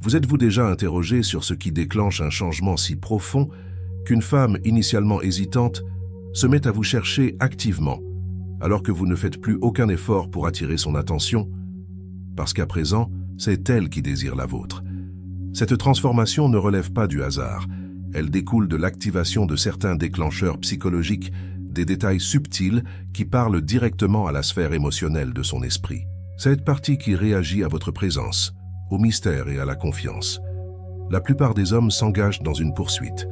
Vous êtes-vous déjà interrogé sur ce qui déclenche un changement si profond qu'une femme initialement hésitante se met à vous chercher activement, alors que vous ne faites plus aucun effort pour attirer son attention? Parce qu'à présent, c'est elle qui désire la vôtre. Cette transformation ne relève pas du hasard. Elle découle de l'activation de certains déclencheurs psychologiques, des détails subtils qui parlent directement à la sphère émotionnelle de son esprit. Cette partie qui réagit à votre présence, au mystère et à la confiance. La plupart des hommes s'engagent dans une poursuite.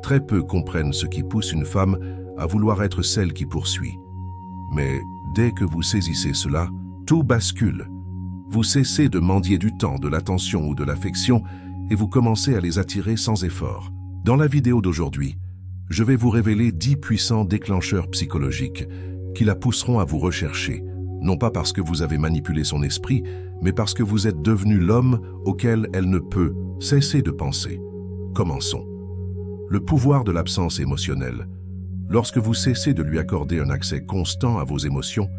Très peu comprennent ce qui pousse une femme à vouloir être celle qui poursuit. Mais dès que vous saisissez cela, tout bascule. Vous cessez de mendier du temps, de l'attention ou de l'affection et vous commencez à les attirer sans effort. Dans la vidéo d'aujourd'hui, je vais vous révéler 10 puissants déclencheurs psychologiques qui la pousseront à vous rechercher, non pas parce que vous avez manipulé son esprit, mais parce que vous êtes devenu l'homme auquel elle ne peut cesser de penser. Commençons. Le pouvoir de l'absence émotionnelle. Lorsque vous cessez de lui accorder un accès constant à vos émotions,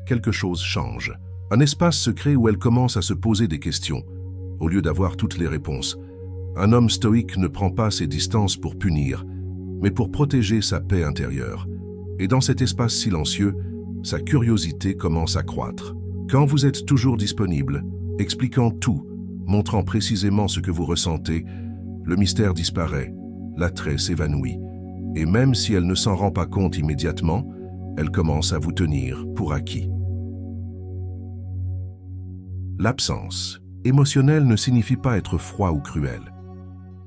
quelque chose change. Un espace se crée où elle commence à se poser des questions, au lieu d'avoir toutes les réponses. Un homme stoïque ne prend pas ses distances pour punir, mais pour protéger sa paix intérieure. Et dans cet espace silencieux, sa curiosité commence à croître. Quand vous êtes toujours disponible, expliquant tout, montrant précisément ce que vous ressentez, le mystère disparaît, l'attrait s'évanouit. Et même si elle ne s'en rend pas compte immédiatement, elle commence à vous tenir pour acquis. L'absence émotionnelle ne signifie pas être froid ou cruel.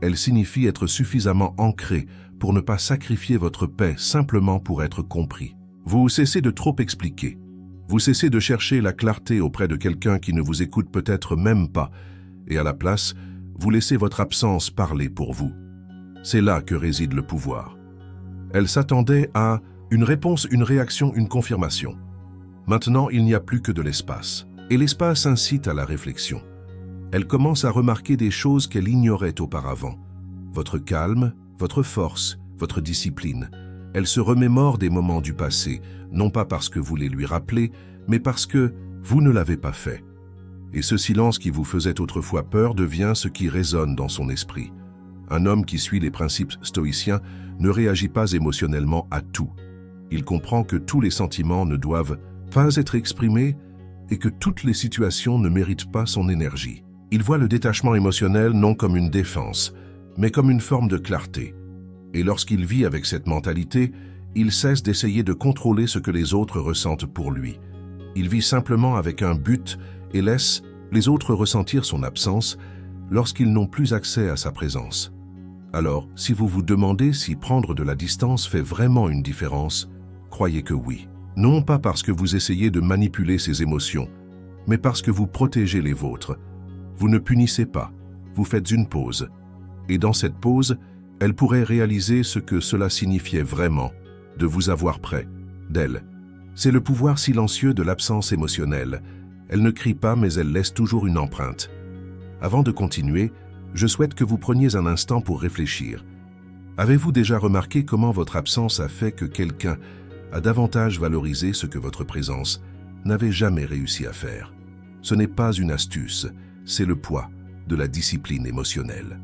Elle signifie être suffisamment ancré pour ne pas sacrifier votre paix simplement pour être compris. Vous cessez de trop expliquer. Vous cessez de chercher la clarté auprès de quelqu'un qui ne vous écoute peut-être même pas, et à la place, vous laissez votre absence parler pour vous. C'est là que réside le pouvoir. Elle s'attendait à une réponse, une réaction, une confirmation. Maintenant, il n'y a plus que de l'espace. Et l'espace incite à la réflexion. Elle commence à remarquer des choses qu'elle ignorait auparavant. Votre calme, votre force, votre discipline. Elle se remémore des moments du passé, non pas parce que vous les lui rappelez, mais parce que vous ne l'avez pas fait. Et ce silence qui vous faisait autrefois peur devient ce qui résonne dans son esprit. Un homme qui suit les principes stoïciens ne réagit pas émotionnellement à tout. Il comprend que tous les sentiments ne doivent pas être exprimés et que toutes les situations ne méritent pas son énergie. Il voit le détachement émotionnel non comme une défense, mais comme une forme de clarté. Et lorsqu'il vit avec cette mentalité, il cesse d'essayer de contrôler ce que les autres ressentent pour lui. Il vit simplement avec un but et laisse les autres ressentir son absence lorsqu'ils n'ont plus accès à sa présence. Alors, si vous vous demandez si prendre de la distance fait vraiment une différence, croyez que oui. Non pas parce que vous essayez de manipuler ses émotions, mais parce que vous protégez les vôtres. Vous ne punissez pas, vous faites une pause. Et dans cette pause, elle pourrait réaliser ce que cela signifiait vraiment, de vous avoir près d'elle. C'est le pouvoir silencieux de l'absence émotionnelle. Elle ne crie pas, mais elle laisse toujours une empreinte. Avant de continuer, je souhaite que vous preniez un instant pour réfléchir. Avez-vous déjà remarqué comment votre absence a fait que quelqu'un a davantage valorisé ce que votre présence n'avait jamais réussi à faire? Ce n'est pas une astuce, c'est le poids de la discipline émotionnelle.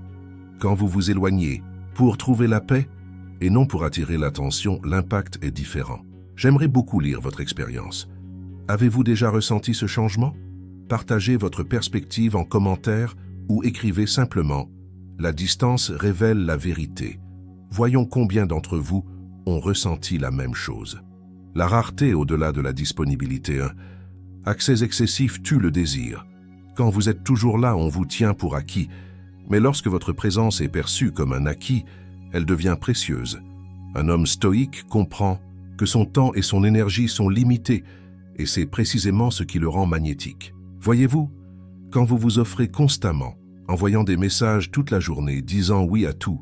Quand vous vous éloignez pour trouver la paix et non pour attirer l'attention, l'impact est différent. J'aimerais beaucoup lire votre expérience. Avez-vous déjà ressenti ce changement? Partagez votre perspective en commentaire ou écrivez simplement « La distance révèle la vérité ». Voyons combien d'entre vous ont ressenti la même chose. La rareté au-delà de la disponibilité. Accès excessif tue le désir. Quand vous êtes toujours là, on vous tient pour acquis. Mais lorsque votre présence est perçue comme un acquis, elle devient précieuse. Un homme stoïque comprend que son temps et son énergie sont limités, et c'est précisément ce qui le rend magnétique. Voyez-vous, quand vous vous offrez constamment, envoyant des messages toute la journée, disant oui à tout,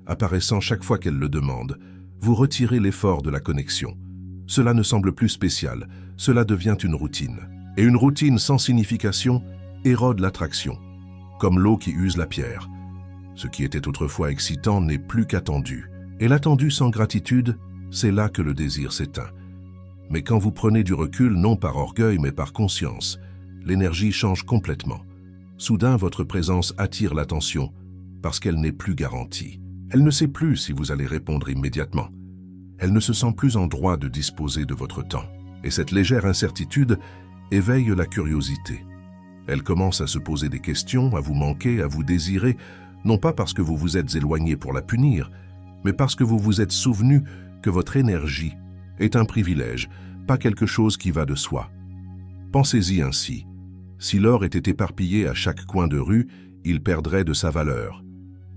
apparaissant chaque fois qu'elle le demande, vous retirez l'effort de la connexion. Cela ne semble plus spécial, cela devient une routine. Et une routine sans signification érode l'attraction, comme l'eau qui use la pierre. Ce qui était autrefois excitant n'est plus qu'attendu. Et l'attendu sans gratitude, c'est là que le désir s'éteint. Mais quand vous prenez du recul, non par orgueil mais par conscience, l'énergie change complètement. Soudain, votre présence attire l'attention parce qu'elle n'est plus garantie. Elle ne sait plus si vous allez répondre immédiatement. Elle ne se sent plus en droit de disposer de votre temps. Et cette légère incertitude éveille la curiosité. Elle commence à se poser des questions, à vous manquer, à vous désirer, non pas parce que vous vous êtes éloigné pour la punir, mais parce que vous vous êtes souvenu que votre énergie est un privilège, pas quelque chose qui va de soi. Pensez-y ainsi. Si l'or était éparpillé à chaque coin de rue, il perdrait de sa valeur.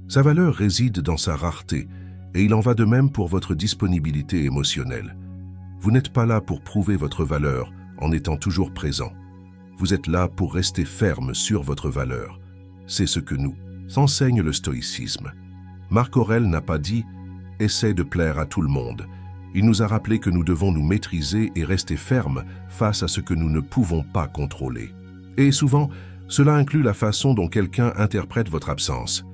Sa valeur réside dans sa rareté, et il en va de même pour votre disponibilité émotionnelle. Vous n'êtes pas là pour prouver votre valeur en étant toujours présent. Vous êtes là pour rester ferme sur votre valeur. C'est ce que nous enseigne le stoïcisme. Marc Aurèle n'a pas dit « essaie de plaire à tout le monde ». Il nous a rappelé que nous devons nous maîtriser et rester fermes face à ce que nous ne pouvons pas contrôler. Et souvent, cela inclut la façon dont quelqu'un interprète votre absence.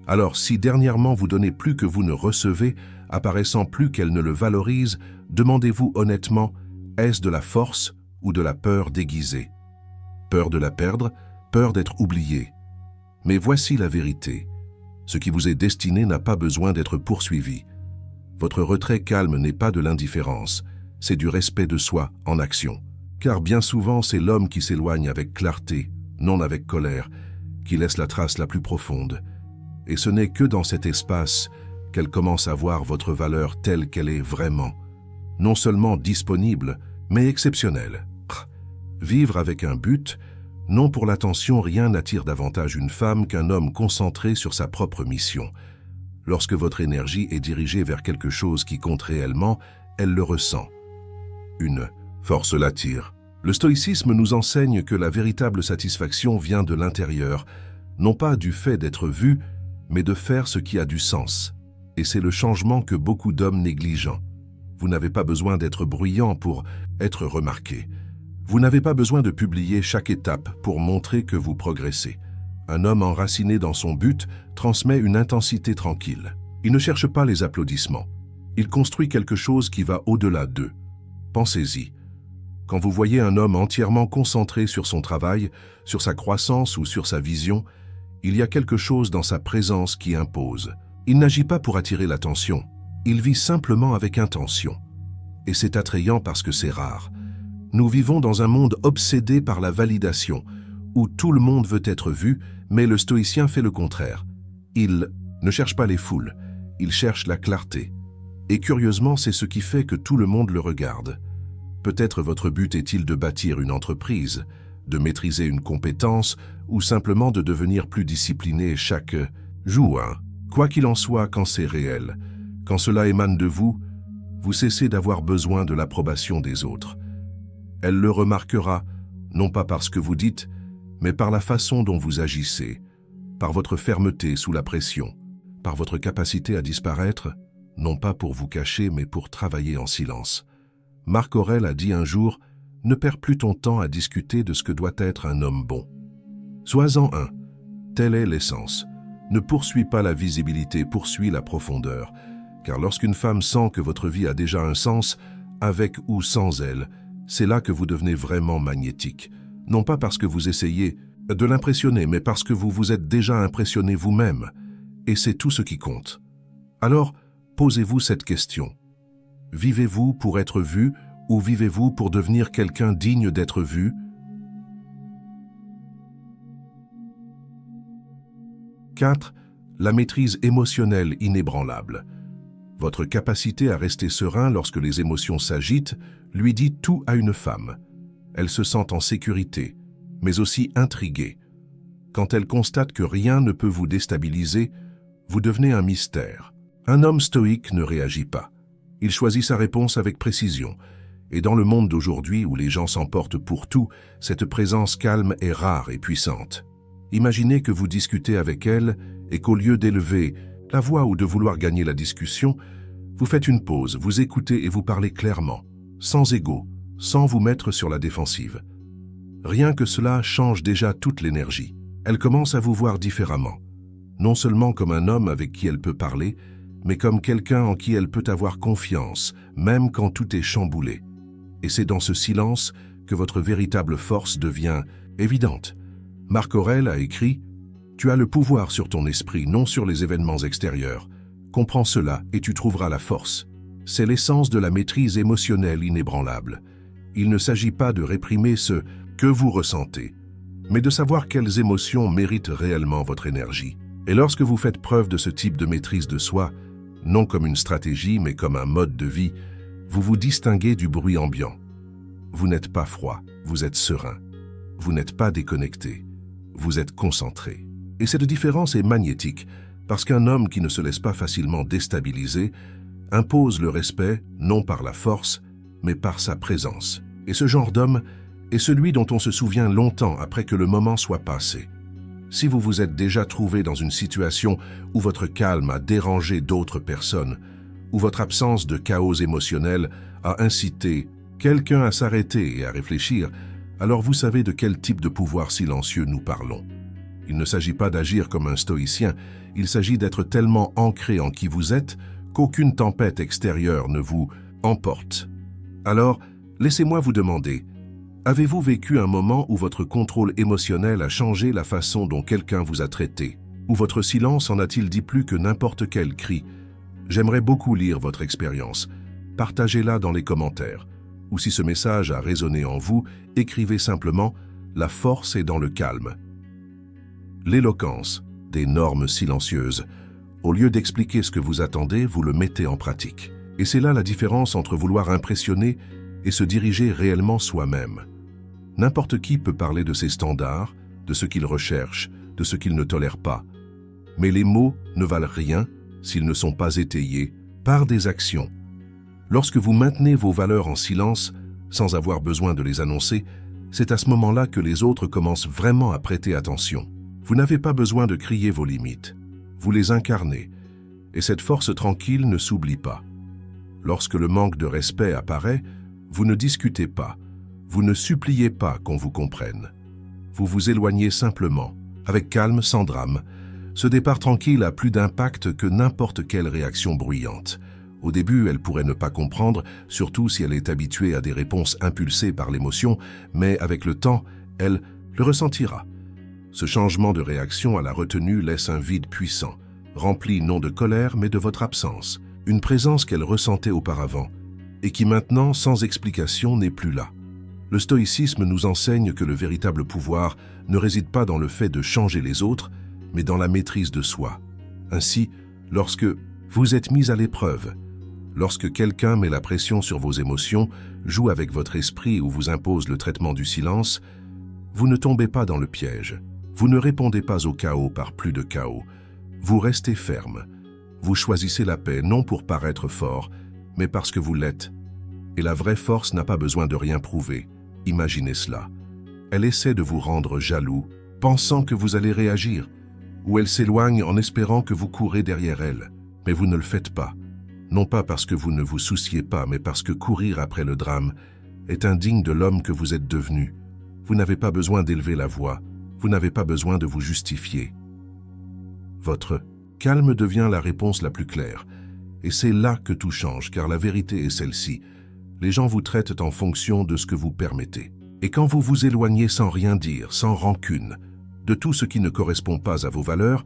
Alors, si dernièrement vous donnez plus que vous ne recevez, apparaissant plus qu'elle ne le valorise, demandez-vous honnêtement, est-ce de la force ou de la peur déguisée? Peur de la perdre, peur d'être oublié. Mais voici la vérité. Ce qui vous est destiné n'a pas besoin d'être poursuivi. Votre retrait calme n'est pas de l'indifférence, c'est du respect de soi en action. Car bien souvent, c'est l'homme qui s'éloigne avec clarté, non avec colère, qui laisse la trace la plus profonde. Et ce n'est que dans cet espace qu'elle commence à voir votre valeur telle qu'elle est vraiment. Non seulement disponible, mais exceptionnelle. Vivre avec un but, non pour l'attention, rien n'attire davantage une femme qu'un homme concentré sur sa propre mission. Lorsque votre énergie est dirigée vers quelque chose qui compte réellement, elle le ressent. Une force l'attire. Le stoïcisme nous enseigne que la véritable satisfaction vient de l'intérieur, non pas du fait d'être vu, mais de faire ce qui a du sens. Et c'est le changement que beaucoup d'hommes négligent. Vous n'avez pas besoin d'être bruyant pour être remarqué. Vous n'avez pas besoin de publier chaque étape pour montrer que vous progressez. Un homme enraciné dans son but transmet une intensité tranquille. Il ne cherche pas les applaudissements. Il construit quelque chose qui va au-delà d'eux. Pensez-y. Quand vous voyez un homme entièrement concentré sur son travail, sur sa croissance ou sur sa vision, il y a quelque chose dans sa présence qui impose. Il n'agit pas pour attirer l'attention. Il vit simplement avec intention. Et c'est attrayant parce que c'est rare. Nous vivons dans un monde obsédé par la validation, où tout le monde veut être vu, mais le stoïcien fait le contraire. Il ne cherche pas les foules, il cherche la clarté. Et curieusement, c'est ce qui fait que tout le monde le regarde. Peut-être votre but est-il de bâtir une entreprise, de maîtriser une compétence, ou simplement de devenir plus discipliné chaque jour. Quoi qu'il en soit, quand c'est réel, quand cela émane de vous, vous cessez d'avoir besoin de l'approbation des autres. Elle le remarquera, non pas par ce que vous dites, mais par la façon dont vous agissez, par votre fermeté sous la pression, par votre capacité à disparaître, non pas pour vous cacher, mais pour travailler en silence. Marc Aurèle a dit un jour « Ne perds plus ton temps à discuter de ce que doit être un homme bon. Sois-en un. Telle est l'essence. Ne poursuis pas la visibilité, poursuis la profondeur. Car lorsqu'une femme sent que votre vie a déjà un sens, avec ou sans elle, c'est là que vous devenez vraiment magnétique. Non pas parce que vous essayez de l'impressionner, mais parce que vous vous êtes déjà impressionné vous-même. Et c'est tout ce qui compte. Alors, posez-vous cette question. Vivez-vous pour être vu ou vivez-vous pour devenir quelqu'un digne d'être vu? 4. La maîtrise émotionnelle inébranlable. Votre capacité à rester serein lorsque les émotions s'agitent lui dit tout à une femme. Elle se sent en sécurité, mais aussi intriguée. Quand elle constate que rien ne peut vous déstabiliser, vous devenez un mystère. Un homme stoïque ne réagit pas. Il choisit sa réponse avec précision. Et dans le monde d'aujourd'hui où les gens s'emportent pour tout, cette présence calme est rare et puissante. Imaginez que vous discutez avec elle et qu'au lieu d'élever la voix ou de vouloir gagner la discussion, vous faites une pause, vous écoutez et vous parlez clairement, sans ego, sans vous mettre sur la défensive. Rien que cela change déjà toute l'énergie. Elle commence à vous voir différemment, non seulement comme un homme avec qui elle peut parler, mais comme quelqu'un en qui elle peut avoir confiance, même quand tout est chamboulé. Et c'est dans ce silence que votre véritable force devient évidente. Marc Aurèle a écrit « Tu as le pouvoir sur ton esprit, non sur les événements extérieurs. Comprends cela et tu trouveras la force. C'est l'essence de la maîtrise émotionnelle inébranlable. Il ne s'agit pas de réprimer ce que vous ressentez, mais de savoir quelles émotions méritent réellement votre énergie. Et lorsque vous faites preuve de ce type de maîtrise de soi, non comme une stratégie mais comme un mode de vie, vous vous distinguez du bruit ambiant. Vous n'êtes pas froid, vous êtes serein. Vous n'êtes pas déconnecté, vous êtes concentré. Et cette différence est magnétique, parce qu'un homme qui ne se laisse pas facilement déstabiliser impose le respect non par la force, mais par sa présence. Et ce genre d'homme est celui dont on se souvient longtemps après que le moment soit passé. Si vous vous êtes déjà trouvé dans une situation où votre calme a dérangé d'autres personnes, où votre absence de chaos émotionnel a incité quelqu'un à s'arrêter et à réfléchir, alors vous savez de quel type de pouvoir silencieux nous parlons. Il ne s'agit pas d'agir comme un stoïcien, il s'agit d'être tellement ancré en qui vous êtes qu'aucune tempête extérieure ne vous emporte. Alors, laissez-moi vous demander, avez-vous vécu un moment où votre contrôle émotionnel a changé la façon dont quelqu'un vous a traité? Ou votre silence en a-t-il dit plus que n'importe quel cri? J'aimerais beaucoup lire votre expérience. Partagez-la dans les commentaires. Ou si ce message a résonné en vous, écrivez simplement « La force est dans le calme ». L'éloquence, des normes silencieuses. Au lieu d'expliquer ce que vous attendez, vous le mettez en pratique. Et c'est là la différence entre vouloir impressionner et se diriger réellement soi-même. N'importe qui peut parler de ses standards, de ce qu'il recherche, de ce qu'il ne tolère pas. Mais les mots ne valent rien s'ils ne sont pas étayés par des actions. Lorsque vous maintenez vos valeurs en silence, sans avoir besoin de les annoncer, c'est à ce moment-là que les autres commencent vraiment à prêter attention. Vous n'avez pas besoin de crier vos limites. Vous les incarnez. Et cette force tranquille ne s'oublie pas. Lorsque le manque de respect apparaît, vous ne discutez pas. Vous ne suppliez pas qu'on vous comprenne. Vous vous éloignez simplement, avec calme, sans drame. Ce départ tranquille a plus d'impact que n'importe quelle réaction bruyante. Au début, elle pourrait ne pas comprendre, surtout si elle est habituée à des réponses impulsées par l'émotion, mais avec le temps, elle le ressentira. Ce changement de réaction à la retenue laisse un vide puissant, rempli non de colère mais de votre absence, une présence qu'elle ressentait auparavant, et qui maintenant, sans explication, n'est plus là. Le stoïcisme nous enseigne que le véritable pouvoir ne réside pas dans le fait de changer les autres, mais dans la maîtrise de soi. Ainsi, lorsque vous êtes mis à l'épreuve, lorsque quelqu'un met la pression sur vos émotions, joue avec votre esprit ou vous impose le traitement du silence, vous ne tombez pas dans le piège. Vous ne répondez pas au chaos par plus de chaos. Vous restez ferme. Vous choisissez la paix non pour paraître fort, mais parce que vous l'êtes. Et la vraie force n'a pas besoin de rien prouver. Imaginez cela. Elle essaie de vous rendre jaloux, pensant que vous allez réagir, ou elle s'éloigne en espérant que vous courez derrière elle. Mais vous ne le faites pas. Non pas parce que vous ne vous souciez pas, mais parce que courir après le drame est indigne de l'homme que vous êtes devenu. Vous n'avez pas besoin d'élever la voix. Vous n'avez pas besoin de vous justifier. Votre calme devient la réponse la plus claire. Et c'est là que tout change, car la vérité est celle-ci. Les gens vous traitent en fonction de ce que vous permettez. Et quand vous vous éloignez sans rien dire, sans rancune, de tout ce qui ne correspond pas à vos valeurs,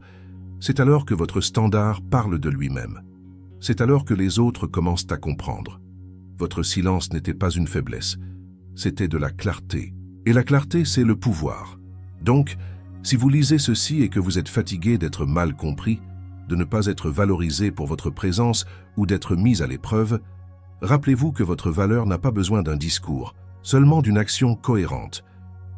c'est alors que votre standard parle de lui-même. C'est alors que les autres commencent à comprendre. Votre silence n'était pas une faiblesse, c'était de la clarté. Et la clarté, c'est le pouvoir. Donc, si vous lisez ceci et que vous êtes fatigué d'être mal compris, de ne pas être valorisé pour votre présence ou d'être mis à l'épreuve, rappelez-vous que votre valeur n'a pas besoin d'un discours, seulement d'une action cohérente.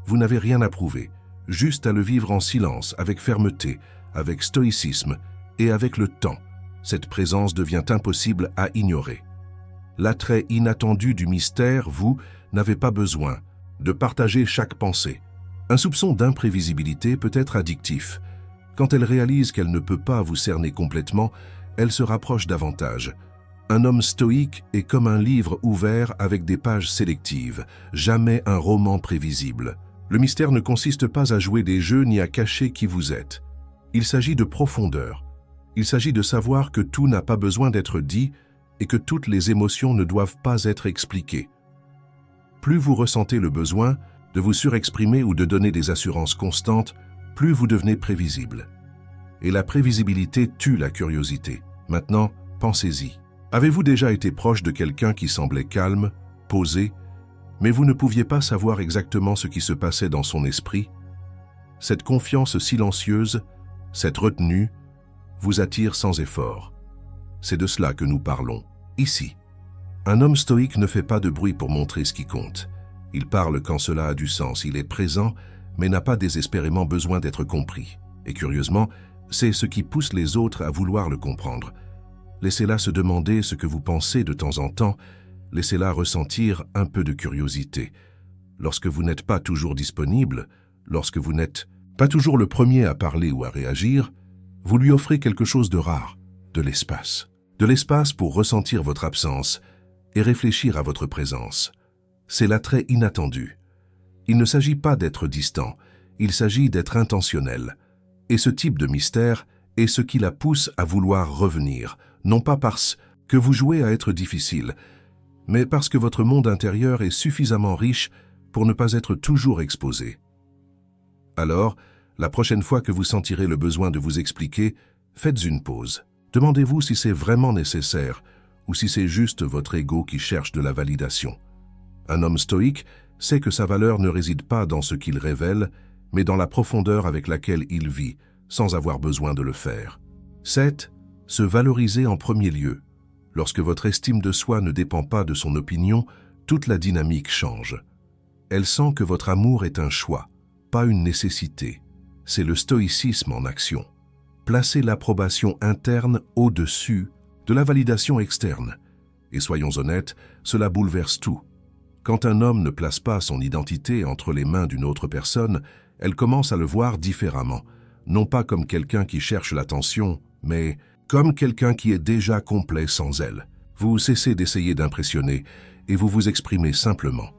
Vous n'avez rien à prouver, juste à le vivre en silence, avec fermeté, avec stoïcisme et avec le temps. Cette présence devient impossible à ignorer. L'attrait inattendu du mystère, vous n'avez pas besoin de partager chaque pensée. Un soupçon d'imprévisibilité peut être addictif. Quand elle réalise qu'elle ne peut pas vous cerner complètement, elle se rapproche davantage. Un homme stoïque est comme un livre ouvert avec des pages sélectives, jamais un roman prévisible. Le mystère ne consiste pas à jouer des jeux ni à cacher qui vous êtes. Il s'agit de profondeur. Il s'agit de savoir que tout n'a pas besoin d'être dit et que toutes les émotions ne doivent pas être expliquées. Plus vous ressentez le besoin, de vous surexprimer ou de donner des assurances constantes, plus vous devenez prévisible. Et la prévisibilité tue la curiosité. Maintenant, pensez-y. Avez-vous déjà été proche de quelqu'un qui semblait calme, posé, mais vous ne pouviez pas savoir exactement ce qui se passait dans son esprit? Cette confiance silencieuse, cette retenue, vous attire sans effort. C'est de cela que nous parlons, ici. Un homme stoïque ne fait pas de bruit pour montrer ce qui compte. Il parle quand cela a du sens, il est présent, mais n'a pas désespérément besoin d'être compris. Et curieusement, c'est ce qui pousse les autres à vouloir le comprendre. Laissez-la se demander ce que vous pensez de temps en temps, laissez-la ressentir un peu de curiosité. Lorsque vous n'êtes pas toujours disponible, lorsque vous n'êtes pas toujours le premier à parler ou à réagir, vous lui offrez quelque chose de rare, de l'espace. De l'espace pour ressentir votre absence et réfléchir à votre présence. C'est l'attrait inattendu. Il ne s'agit pas d'être distant, il s'agit d'être intentionnel. Et ce type de mystère est ce qui la pousse à vouloir revenir, non pas parce que vous jouez à être difficile, mais parce que votre monde intérieur est suffisamment riche pour ne pas être toujours exposé. Alors, la prochaine fois que vous sentirez le besoin de vous expliquer, faites une pause. Demandez-vous si c'est vraiment nécessaire ou si c'est juste votre ego qui cherche de la validation. Un homme stoïque sait que sa valeur ne réside pas dans ce qu'il révèle, mais dans la profondeur avec laquelle il vit, sans avoir besoin de le faire. 7. Se valoriser en premier lieu. Lorsque votre estime de soi ne dépend pas de son opinion, toute la dynamique change. Elle sent que votre amour est un choix, pas une nécessité. C'est le stoïcisme en action. Placez l'approbation interne au-dessus de la validation externe. Et soyons honnêtes, cela bouleverse tout. Quand un homme ne place pas son identité entre les mains d'une autre personne, elle commence à le voir différemment, non pas comme quelqu'un qui cherche l'attention, mais comme quelqu'un qui est déjà complet sans elle. Vous cessez d'essayer d'impressionner et vous vous exprimez simplement.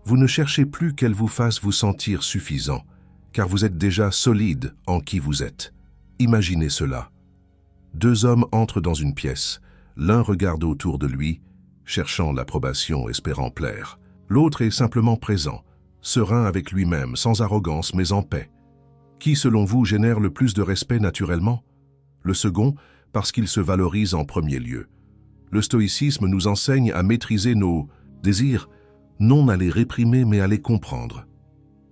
Vous ne cherchez plus qu'elle vous fasse vous sentir suffisant, car vous êtes déjà solide en qui vous êtes. Imaginez cela. 2 hommes entrent dans une pièce. L'un regarde autour de lui, cherchant l'approbation, espérant plaire. L'autre est simplement présent, serein avec lui-même, sans arrogance mais en paix. Qui, selon vous, génère le plus de respect naturellement? Le second, parce qu'il se valorise en premier lieu. Le stoïcisme nous enseigne à maîtriser nos désirs, non à les réprimer mais à les comprendre.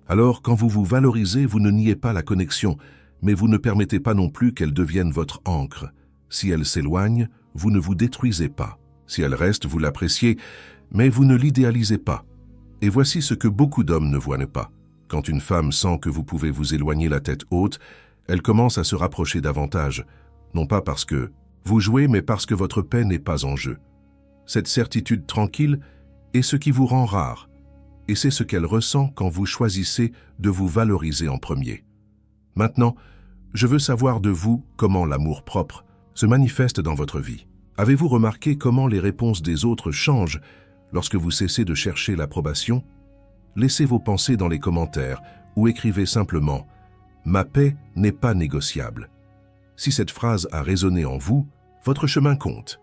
Alors, quand vous vous valorisez, vous ne niez pas la connexion, mais vous ne permettez pas non plus qu'elle devienne votre ancre. Si elle s'éloigne, vous ne vous détruisez pas. Si elle reste, vous l'appréciez, mais vous ne l'idéalisez pas. Et voici ce que beaucoup d'hommes ne voient pas. Quand une femme sent que vous pouvez vous éloigner la tête haute, elle commence à se rapprocher davantage, non pas parce que vous jouez, mais parce que votre paix n'est pas en jeu. Cette certitude tranquille est ce qui vous rend rare, et c'est ce qu'elle ressent quand vous choisissez de vous valoriser en premier. Maintenant, je veux savoir de vous comment l'amour-propre se manifeste dans votre vie. Avez-vous remarqué comment les réponses des autres changent lorsque vous cessez de chercher l'approbation? Laissez vos pensées dans les commentaires ou écrivez simplement « Ma paix n'est pas négociable ». Si cette phrase a résonné en vous, votre chemin compte.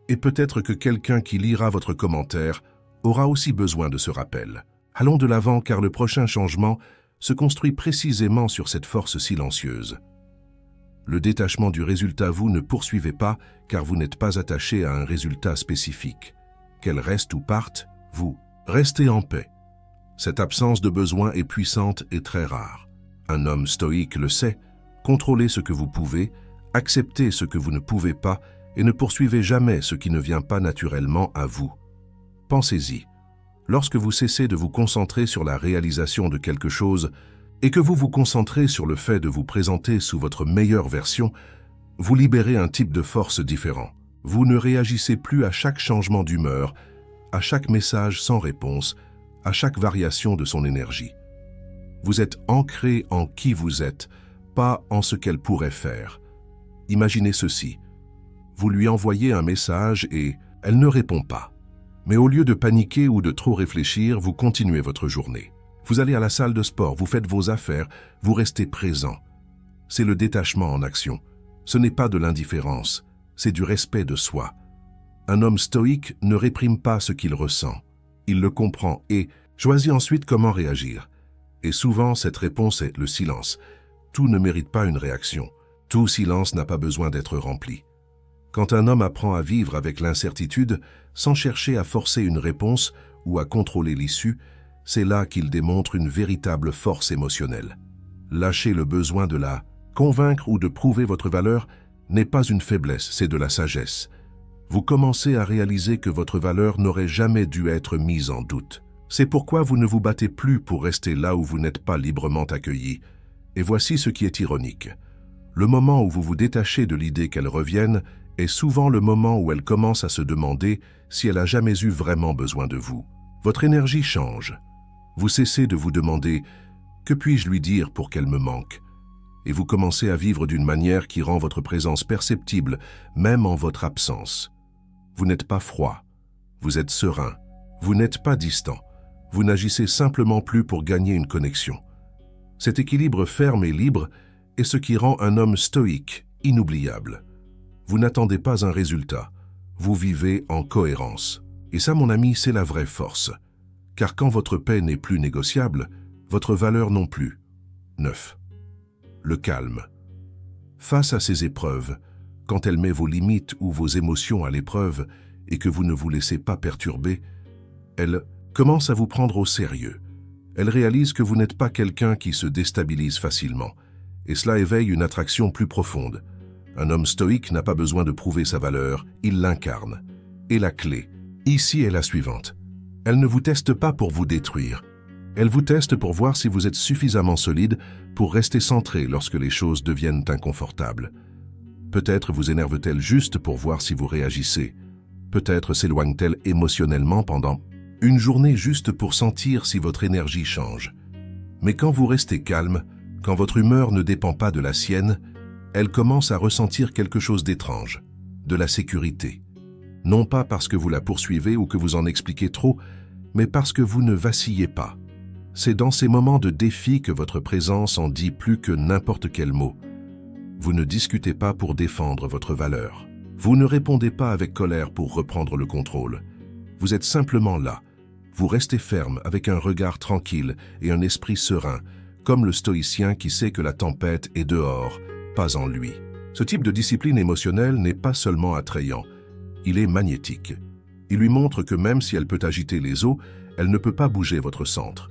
Et peut-être que quelqu'un qui lira votre commentaire aura aussi besoin de ce rappel. Allons de l'avant car le prochain changement se construit précisément sur cette force silencieuse. Le détachement du résultat, vous ne poursuivez pas car vous n'êtes pas attaché à un résultat spécifique. Qu'elle reste ou parte, vous restez en paix. Cette absence de besoin est puissante et très rare. Un homme stoïque le sait, contrôlez ce que vous pouvez, acceptez ce que vous ne pouvez pas et ne poursuivez jamais ce qui ne vient pas naturellement à vous. Pensez-y. Lorsque vous cessez de vous concentrer sur la réalisation de quelque chose et que vous vous concentrez sur le fait de vous présenter sous votre meilleure version, vous libérez un type de force différent. Vous ne réagissez plus à chaque changement d'humeur, à chaque message sans réponse, à chaque variation de son énergie. Vous êtes ancré en qui vous êtes, pas en ce qu'elle pourrait faire. Imaginez ceci. Vous lui envoyez un message et elle ne répond pas. Mais au lieu de paniquer ou de trop réfléchir, vous continuez votre journée. Vous allez à la salle de sport, vous faites vos affaires, vous restez présent. C'est le détachement en action. Ce n'est pas de l'indifférence, c'est du respect de soi. Un homme stoïque ne réprime pas ce qu'il ressent. Il le comprend et, Choisis ensuite comment réagir. Et souvent, cette réponse est le silence. Tout ne mérite pas une réaction. Tout silence n'a pas besoin d'être rempli. Quand un homme apprend à vivre avec l'incertitude, sans chercher à forcer une réponse ou à contrôler l'issue, c'est là qu'il démontre une véritable force émotionnelle. Lâcher le besoin de la convaincre ou de prouver votre valeur n'est pas une faiblesse, c'est de la sagesse. Vous commencez à réaliser que votre valeur n'aurait jamais dû être mise en doute. C'est pourquoi vous ne vous battez plus pour rester là où vous n'êtes pas librement accueilli. Et voici ce qui est ironique. Le moment où vous vous détachez de l'idée qu'elle revienne est souvent le moment où elle commence à se demander si elle a jamais eu vraiment besoin de vous. Votre énergie change. Vous cessez de vous demander « Que puis-je lui dire pour qu'elle me manque ?» Et vous commencez à vivre d'une manière qui rend votre présence perceptible, même en votre absence. Vous n'êtes pas froid, vous êtes serein, vous n'êtes pas distant, vous n'agissez simplement plus pour gagner une connexion. Cet équilibre ferme et libre est ce qui rend un homme stoïque, inoubliable. Vous n'attendez pas un résultat, vous vivez en cohérence. Et ça, mon ami, c'est la vraie force. Car quand votre paix n'est plus négociable, votre valeur non plus. 9. Le calme. Face à ces épreuves, quand elle met vos limites ou vos émotions à l'épreuve et que vous ne vous laissez pas perturber, elle commence à vous prendre au sérieux. Elle réalise que vous n'êtes pas quelqu'un qui se déstabilise facilement, et cela éveille une attraction plus profonde. Un homme stoïque n'a pas besoin de prouver sa valeur, il l'incarne. Et la clé, ici est la suivante. Elle ne vous teste pas pour vous détruire. Elle vous teste pour voir si vous êtes suffisamment solide pour rester centré lorsque les choses deviennent inconfortables. Peut-être vous énerve-t-elle juste pour voir si vous réagissez. Peut-être s'éloigne-t-elle émotionnellement pendant une journée juste pour sentir si votre énergie change. Mais quand vous restez calme, quand votre humeur ne dépend pas de la sienne, elle commence à ressentir quelque chose d'étrange, de la sécurité. Non pas parce que vous la poursuivez ou que vous en expliquez trop, mais parce que vous ne vacillez pas. C'est dans ces moments de défi que votre présence en dit plus que n'importe quel mot. Vous ne discutez pas pour défendre votre valeur. Vous ne répondez pas avec colère pour reprendre le contrôle. Vous êtes simplement là. Vous restez ferme avec un regard tranquille et un esprit serein, comme le stoïcien qui sait que la tempête est dehors, pas en lui. Ce type de discipline émotionnelle n'est pas seulement attrayant, il est magnétique. Il lui montre que même si elle peut agiter les eaux, elle ne peut pas bouger votre centre.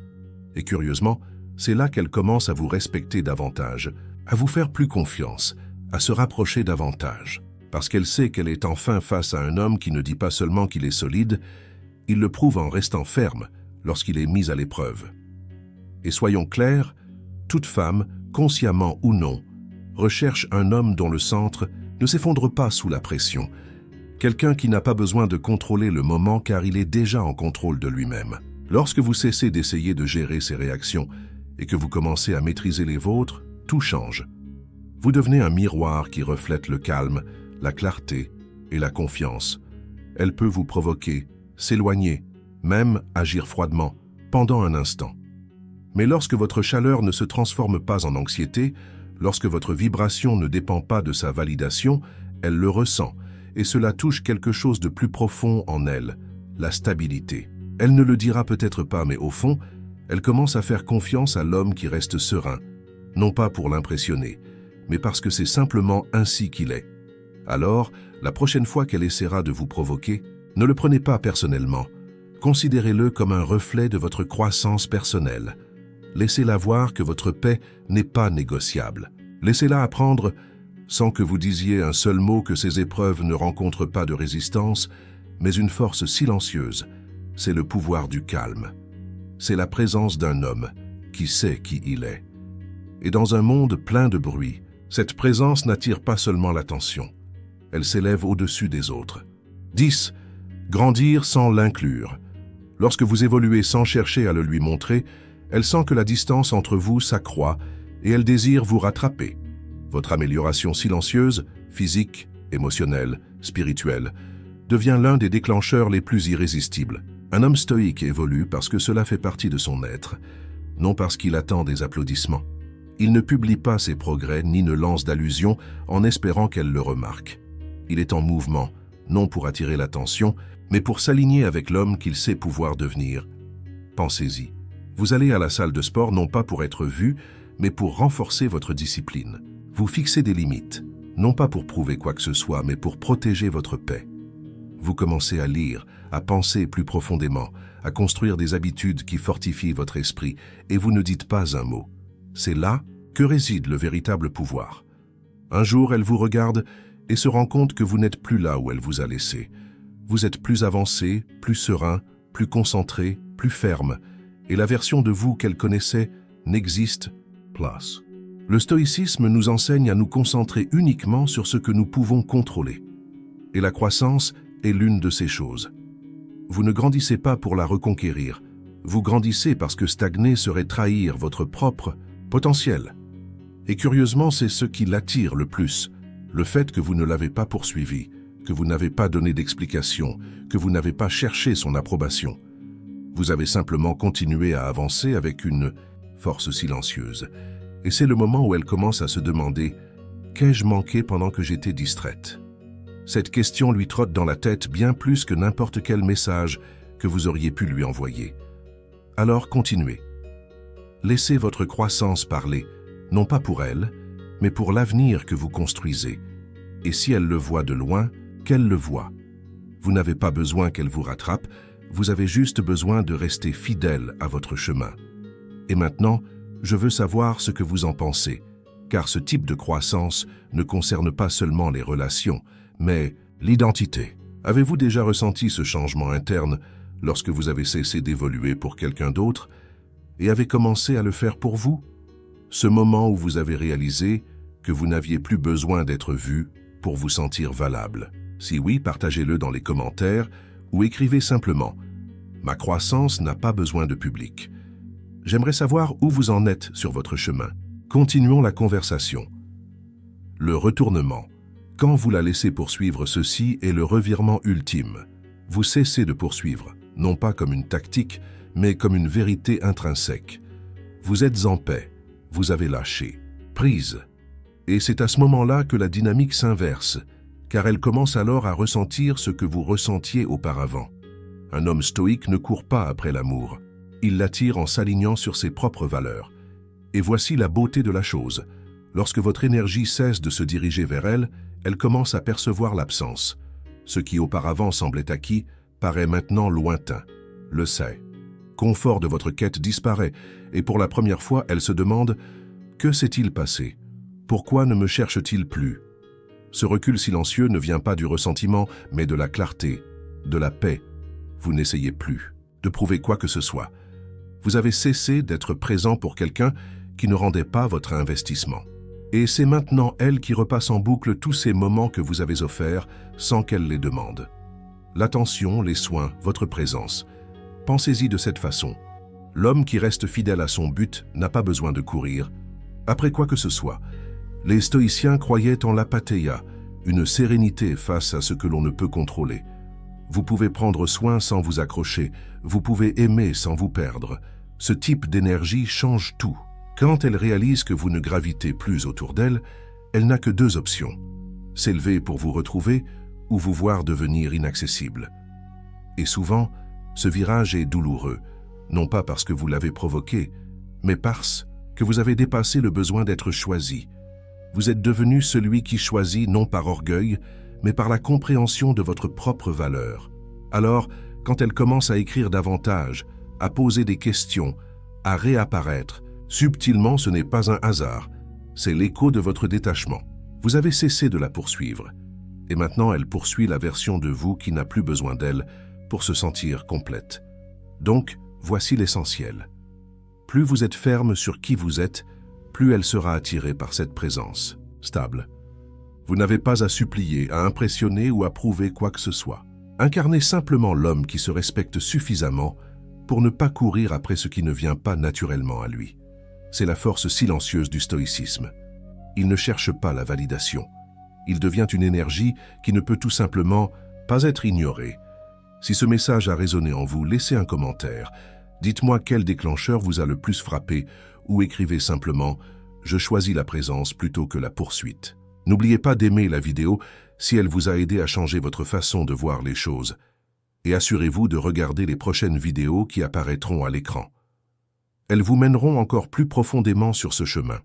Et curieusement, c'est là qu'elle commence à vous respecter davantage, à vous faire plus confiance, à se rapprocher davantage. Parce qu'elle sait qu'elle est enfin face à un homme qui ne dit pas seulement qu'il est solide, il le prouve en restant ferme lorsqu'il est mis à l'épreuve. Et soyons clairs, toute femme, consciemment ou non, recherche un homme dont le centre ne s'effondre pas sous la pression, quelqu'un qui n'a pas besoin de contrôler le moment car il est déjà en contrôle de lui-même. Lorsque vous cessez d'essayer de gérer ses réactions et que vous commencez à maîtriser les vôtres, tout change. Vous devenez un miroir qui reflète le calme, la clarté et la confiance. Elle peut vous provoquer, s'éloigner, même agir froidement, pendant un instant. Mais lorsque votre chaleur ne se transforme pas en anxiété, lorsque votre vibration ne dépend pas de sa validation, elle le ressent, et cela touche quelque chose de plus profond en elle, la stabilité. Elle ne le dira peut-être pas, mais au fond, elle commence à faire confiance à l'homme qui reste serein, non pas pour l'impressionner, mais parce que c'est simplement ainsi qu'il est. Alors, la prochaine fois qu'elle essaiera de vous provoquer, ne le prenez pas personnellement. Considérez-le comme un reflet de votre croissance personnelle. Laissez-la voir que votre paix n'est pas négociable. Laissez-la apprendre, sans que vous disiez un seul mot, que ces épreuves ne rencontrent pas de résistance, mais une force silencieuse. C'est le pouvoir du calme. C'est la présence d'un homme qui sait qui il est. Et dans un monde plein de bruit, cette présence n'attire pas seulement l'attention. Elle s'élève au-dessus des autres. 10. Grandir sans l'inclure. Lorsque vous évoluez sans chercher à le lui montrer, elle sent que la distance entre vous s'accroît et elle désire vous rattraper. Votre amélioration silencieuse, physique, émotionnelle, spirituelle, devient l'un des déclencheurs les plus irrésistibles. Un homme stoïque évolue parce que cela fait partie de son être, non parce qu'il attend des applaudissements. Il ne publie pas ses progrès ni ne lance d'allusions en espérant qu'elle le remarque. Il est en mouvement, non pour attirer l'attention, mais pour s'aligner avec l'homme qu'il sait pouvoir devenir. Pensez-y. Vous allez à la salle de sport non pas pour être vu, mais pour renforcer votre discipline. Vous fixez des limites, non pas pour prouver quoi que ce soit, mais pour protéger votre paix. Vous commencez à lire, à penser plus profondément, à construire des habitudes qui fortifient votre esprit, et vous ne dites pas un mot. C'est là que réside le véritable pouvoir. Un jour, elle vous regarde et se rend compte que vous n'êtes plus là où elle vous a laissé. Vous êtes plus avancé, plus serein, plus concentré, plus ferme, et la version de vous qu'elle connaissait n'existe plus. Le stoïcisme nous enseigne à nous concentrer uniquement sur ce que nous pouvons contrôler. Et la croissance est l'une de ces choses. Vous ne grandissez pas pour la reconquérir, vous grandissez parce que stagner serait trahir votre propre potentiel. Et curieusement, c'est ce qui l'attire le plus, le fait que vous ne l'avez pas poursuivi, que vous n'avez pas donné d'explication, que vous n'avez pas cherché son approbation. Vous avez simplement continué à avancer avec une force silencieuse. Et c'est le moment où elle commence à se demander « Qu'ai-je manqué pendant que j'étais distraite ?» Cette question lui trotte dans la tête bien plus que n'importe quel message que vous auriez pu lui envoyer. Alors continuez. Laissez votre croissance parler, non pas pour elle, mais pour l'avenir que vous construisez. Et si elle le voit de loin, qu'elle le voie. Vous n'avez pas besoin qu'elle vous rattrape, vous avez juste besoin de rester fidèle à votre chemin. Et maintenant, je veux savoir ce que vous en pensez, car ce type de croissance ne concerne pas seulement les relations, mais l'identité. Avez-vous déjà ressenti ce changement interne lorsque vous avez cessé d'évoluer pour quelqu'un d'autre et avez commencé à le faire pour vous? Ce moment où vous avez réalisé que vous n'aviez plus besoin d'être vu pour vous sentir valable. Si oui, partagez-le dans les commentaires ou écrivez simplement « Ma croissance n'a pas besoin de public ». J'aimerais savoir où vous en êtes sur votre chemin. Continuons la conversation. Le retournement. Quand vous la laissez poursuivre, ceci est le revirement ultime. Vous cessez de poursuivre, non pas comme une tactique, mais comme une vérité intrinsèque. Vous êtes en paix, vous avez lâché, prise. Et c'est à ce moment-là que la dynamique s'inverse, car elle commence alors à ressentir ce que vous ressentiez auparavant. Un homme stoïque ne court pas après l'amour. Il l'attire en s'alignant sur ses propres valeurs. Et voici la beauté de la chose. Lorsque votre énergie cesse de se diriger vers elle, elle commence à percevoir l'absence. Ce qui auparavant semblait acquis paraît maintenant lointain. Le sait. Confort de votre quête disparaît, et pour la première fois, elle se demande « Que s'est-il passé? Pourquoi ne me cherche-t-il plus ?» Ce recul silencieux ne vient pas du ressentiment, mais de la clarté, de la paix. Vous n'essayez plus de prouver quoi que ce soit. Vous avez cessé d'être présent pour quelqu'un qui ne rendait pas votre investissement. Et c'est maintenant elle qui repasse en boucle tous ces moments que vous avez offerts sans qu'elle les demande. L'attention, les soins, votre présence. Pensez-y de cette façon. L'homme qui reste fidèle à son but n'a pas besoin de courir après quoi que ce soit. Les stoïciens croyaient en l'apatheia, une sérénité face à ce que l'on ne peut contrôler. Vous pouvez prendre soin sans vous accrocher, vous pouvez aimer sans vous perdre. Ce type d'énergie change tout. Quand elle réalise que vous ne gravitez plus autour d'elle, elle n'a que deux options. S'élever pour vous retrouver ou vous voir devenir inaccessible. Et souvent, ce virage est douloureux, non pas parce que vous l'avez provoqué, mais parce que vous avez dépassé le besoin d'être choisi. Vous êtes devenu celui qui choisit non par orgueil, mais par la compréhension de votre propre valeur. Alors, quand elle commence à écrire davantage, à poser des questions, à réapparaître, subtilement ce n'est pas un hasard, c'est l'écho de votre détachement. Vous avez cessé de la poursuivre, et maintenant elle poursuit la version de vous qui n'a plus besoin d'elle pour se sentir complète. Donc, voici l'essentiel. Plus vous êtes ferme sur qui vous êtes, plus elle sera attirée par cette présence, stable. Vous n'avez pas à supplier, à impressionner ou à prouver quoi que ce soit. Incarnez simplement l'homme qui se respecte suffisamment pour ne pas courir après ce qui ne vient pas naturellement à lui. C'est la force silencieuse du stoïcisme. Il ne cherche pas la validation. Il devient une énergie qui ne peut tout simplement pas être ignorée. Si ce message a résonné en vous, laissez un commentaire. Dites-moi quel déclencheur vous a le plus frappé ou écrivez simplement « Je choisis la présence plutôt que la poursuite ». N'oubliez pas d'aimer la vidéo si elle vous a aidé à changer votre façon de voir les choses. et assurez-vous de regarder les prochaines vidéos qui apparaîtront à l'écran. Elles vous mèneront encore plus profondément sur ce chemin.